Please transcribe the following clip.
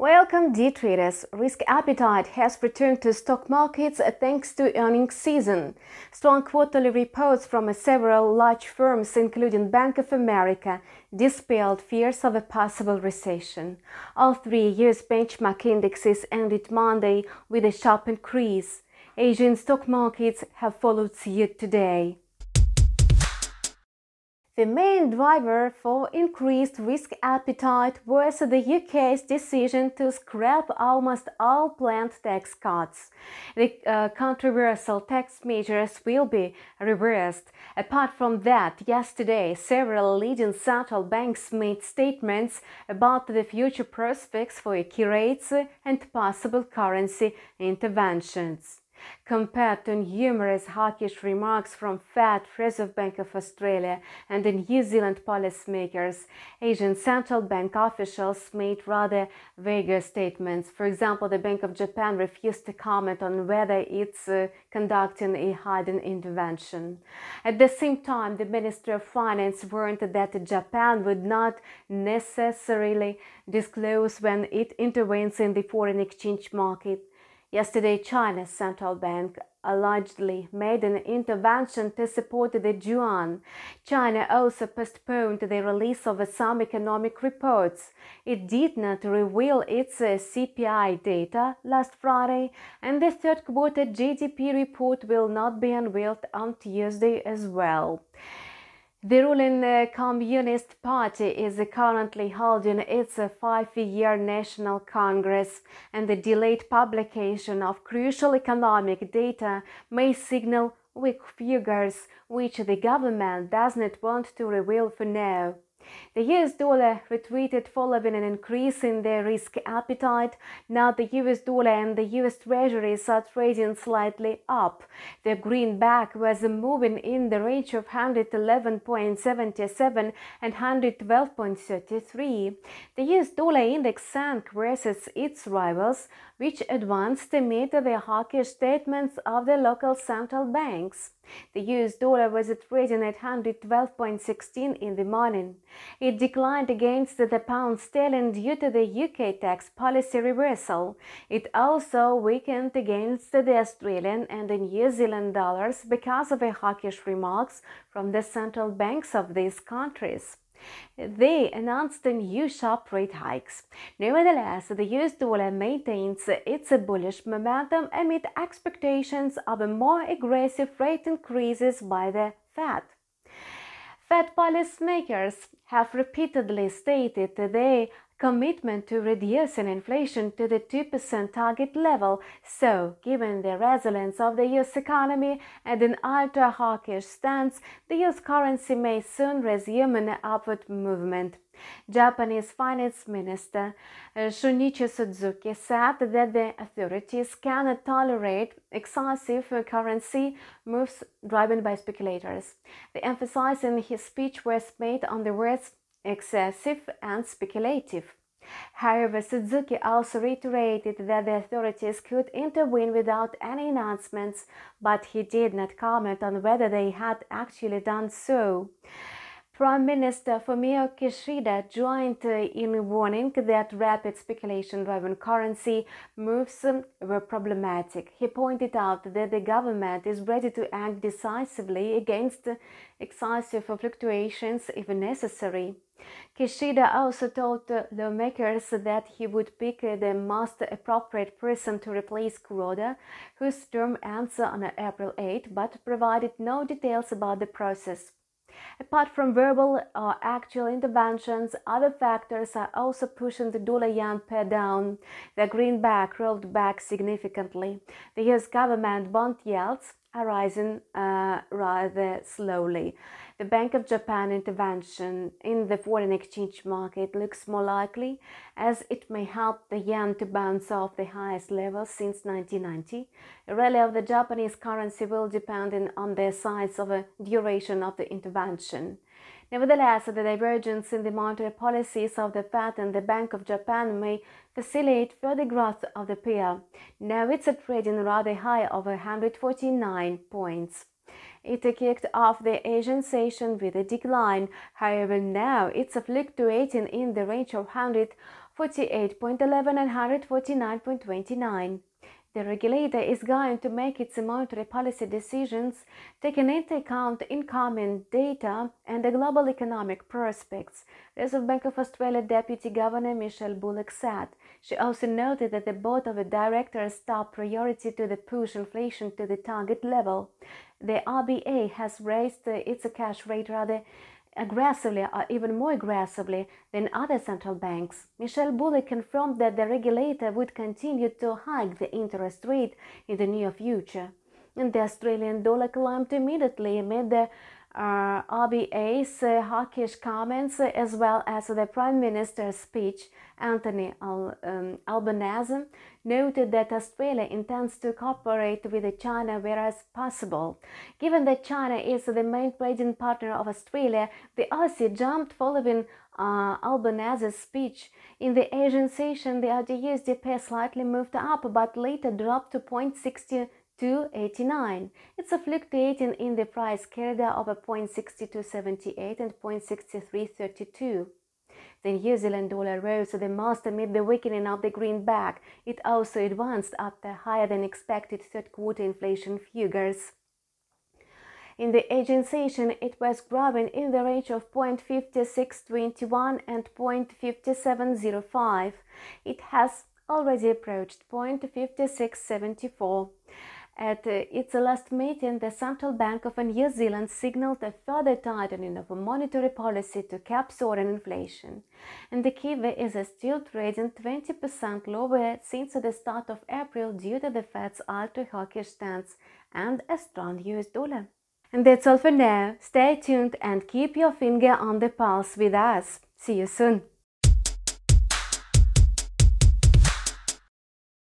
Welcome, day traders. Risk appetite has returned to stock markets thanks to earnings season. Strong quarterly reports from several large firms, including Bank of America, dispelled fears of a possible recession. All three US benchmark indexes ended Monday with a sharp increase. Asian stock markets have followed suit today. The main driver for increased risk appetite was the UK's decision to scrap almost all planned tax cuts. The controversial tax measures will be reversed. Apart from that, yesterday, several leading central banks made statements about the future prospects for key rates and possible currency interventions. Compared to numerous hawkish remarks from Fed, Reserve Bank of Australia, and the New Zealand policymakers, Asian central bank officials made rather vague statements. For example, the Bank of Japan refused to comment on whether it's conducting a hidden intervention. At the same time, the Minister of Finance warned that Japan would not necessarily disclose when it intervenes in the foreign exchange market. Yesterday, China's central bank allegedly made an intervention to support the yuan. China also postponed the release of some economic reports. It did not reveal its CPI data last Friday, and the third quarter GDP report will not be unveiled on Tuesday as well. The ruling Communist Party is currently holding its 5-year National Congress, and the delayed publication of crucial economic data may signal weak figures, which the government does not want to reveal for now. The US dollar retreated following an increase in the risk appetite. Now the US dollar and the US Treasuries are trading slightly up. The greenback was moving in the range of 111.77 and 112.33. The US dollar index sank versus its rivals, which advanced amid the hawkish statements of the local central banks. The US dollar was trading at 112.16 in the morning. It declined against the pound sterling due to the UK tax policy reversal. It also weakened against the Australian and the New Zealand dollars because of the hawkish remarks from the central banks of these countries. They announced new sharp rate hikes. Nevertheless, the US dollar maintains its bullish momentum amid expectations of more aggressive rate increases by the Fed. Fed policymakers have repeatedly stated their commitment to reducing inflation to the 2% target level, so given the resilience of the US economy and an ultra-hawkish stance, the US currency may soon resume an upward movement. Japanese Finance Minister Shunichi Suzuki said that the authorities cannot tolerate excessive currency moves driven by speculators. The emphasis in his speech was made on the words excessive and speculative. However, Suzuki also reiterated that the authorities could intervene without any announcements, but he did not comment on whether they had actually done so. Prime Minister Fumio Kishida joined in warning that rapid speculation-driven currency moves were problematic. He pointed out that the government is ready to act decisively against excessive fluctuations if necessary. Kishida also told lawmakers that he would pick the most appropriate person to replace Kuroda, whose term ends on April 8, but provided no details about the process. Apart from verbal or actual interventions, other factors are also pushing the dollar-yen pair down. The greenback rolled back significantly. The US government bond yields are rising rather slowly. The Bank of Japan intervention in the foreign exchange market looks more likely, as it may help the yen to bounce off the highest level since 1990. The rally of the Japanese currency will depend on the size of the duration of the intervention. Nevertheless, the divergence in the monetary policies of the Fed and the Bank of Japan may facilitate further growth of the pair. Now it's trading rather high, over 149 points. It kicked off the Asian session with a decline. However, now it's fluctuating in the range of 149 148.11 and 149.29. The regulator is going to make its monetary policy decisions taking into account incoming data and the global economic prospects, Reserve Bank of Australia Deputy Governor Michelle Bullock said. She also noted that the board of directors top priority to the push inflation to the target level. The RBA has raised its cash rate rather aggressively or even more aggressively than other central banks. Michelle Bullock confirmed that the regulator would continue to hike the interest rate in the near future. And the Australian dollar climbed immediately amid the RBA's hawkish comments as well as the Prime Minister's speech. Anthony Albanese noted that Australia intends to cooperate with China whereas possible. Given that China is the main trading partner of Australia, the Aussie jumped following Albanese's speech. In the Asian session, the USD pair slightly moved up but later dropped to 0.6289. It's fluctuating in the price corridor of 0.6278 and 0.6332. The New Zealand dollar rose the most amid the weakening of the greenback. It also advanced after higher than expected third quarter inflation figures. In the Asian session, it was growing in the range of 0.5621 and 0.5705. It has already approached 0.5674. At its last meeting, the Central Bank of New Zealand signaled a further tightening of monetary policy to cap soaring inflation. And the kiwi is still trading 20% lower since the start of April due to the Fed's ultra-hawkish stance and a strong US dollar. And that's all for now. Stay tuned and keep your finger on the pulse with us. See you soon.